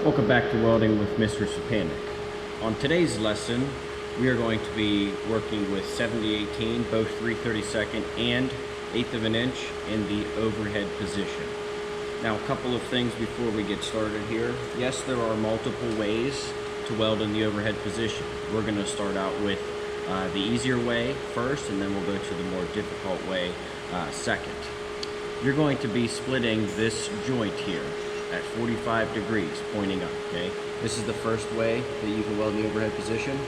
Welcome back to Welding with Mr. Sapanic. On today's lesson, we are going to be working with 7018, both 3/32 and 1/8 of an inch in the overhead position. Now, a couple of things before we get started here. Yes, there are multiple ways to weld in the overhead position. We're going to start out with the easier way first, and then we'll go to the more difficult way second. You're going to be splitting this joint here at 45 degrees pointing up, okay? This is the first way that you can weld in the overhead position.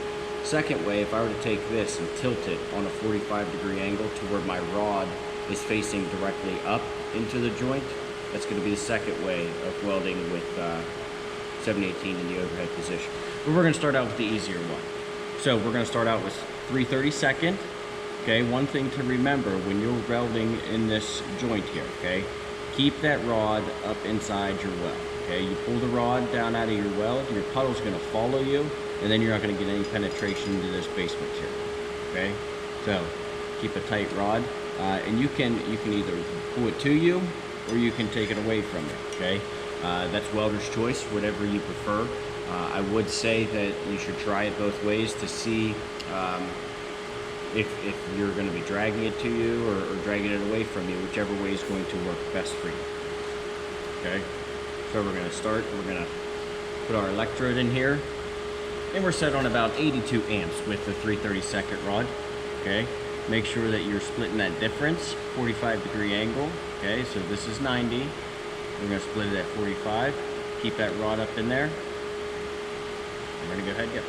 Second way, if I were to take this and tilt it on a 45-degree angle to where my rod is facing directly up into the joint, that's going to be the second way of welding with 718 in the overhead position. But we're going to start out with the easier one. So we're going to start out with 3/32. Okay, one thing to remember when you're welding in this joint here, okay, keep that rod up inside your weld. Okay, you pull the rod down out of your weld, your puddle's going to follow you, and then you're not going to get any penetration into this base material. Okay, so keep a tight rod, and you can either pull it to you or you can take it away from you. Okay, that's welder's choice, whatever you prefer. I would say that you should try it both ways to see if you're going to be dragging it to you or dragging it away from you, whichever way is going to work best for you. Okay, so we're going to start. We're going to put our electrode in here, and we're set on about 82 amps with the 3/32 rod. Okay, make sure that you're splitting that difference, 45-degree angle. Okay, so this is 90. We're going to split it at 45. Keep that rod up in there. We're going to go ahead and go.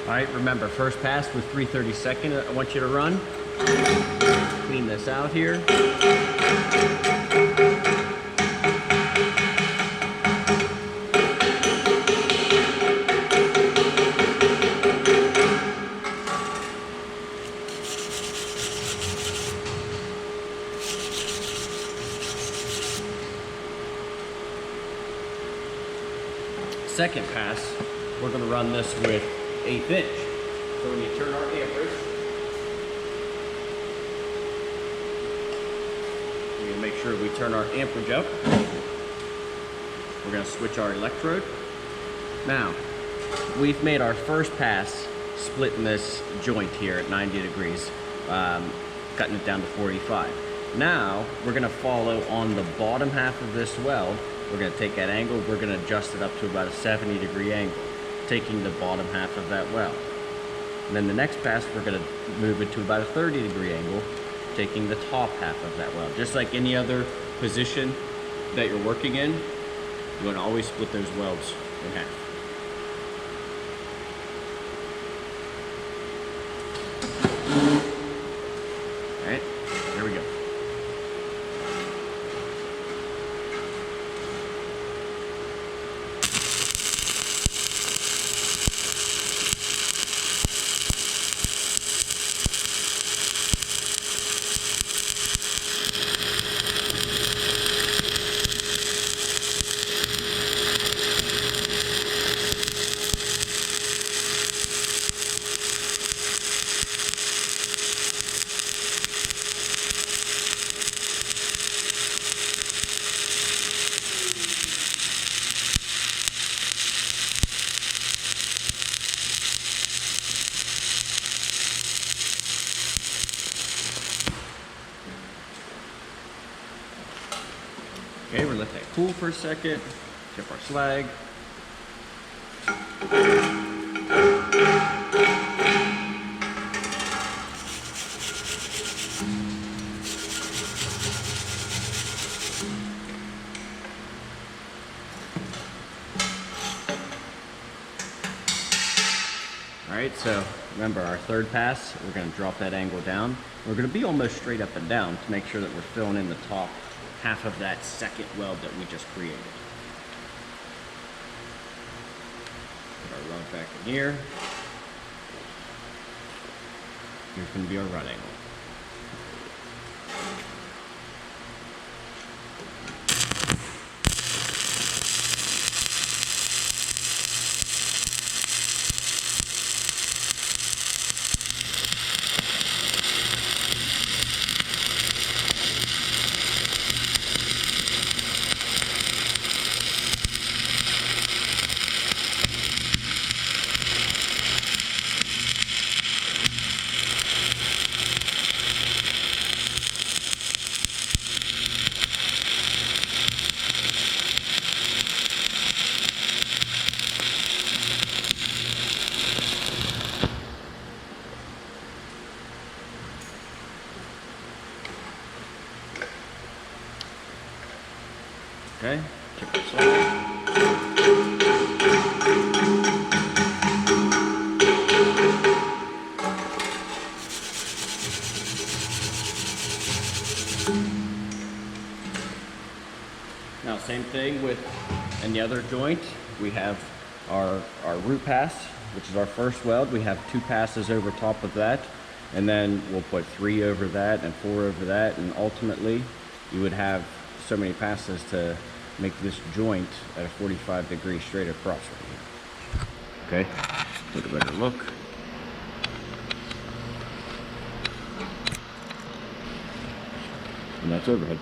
All right, remember, first pass with 3/32 I want you to run. Clean this out here. Second pass, we're going to run this with 1/8 inch. So when you turn our amperage, we're going to make sure we turn our amperage up. We're going to switch our electrode. Now, we've made our first pass splitting this joint here at 90 degrees, cutting it down to 45. Now, we're going to follow on the bottom half of this weld. We're going to take that angle, we're going to adjust it up to about a 70-degree angle, taking the bottom half of that weld. And then the next pass, we're going to move it to about a 30-degree angle, taking the top half of that weld. Just like any other position that you're working in, you want to always split those welds in half. All right, here we go. Okay, we're gonna let that cool for a second. Tip our slag. Alright, so remember our third pass, we're going to drop that angle down. We're going to be almost straight up and down to make sure that we're filling in the top half of that second weld that we just created. Put our rod back in here. Here's going to be our rod angle. Okay, check this out. Now same thing with any other joint. We have our root pass, which is our first weld. We have 2 passes over top of that, and then we'll put 3 over that and 4 over that, and ultimately you would have so many passes to make this joint at a 45 degree straight across right here. Okay, take a better look. And that's overhead.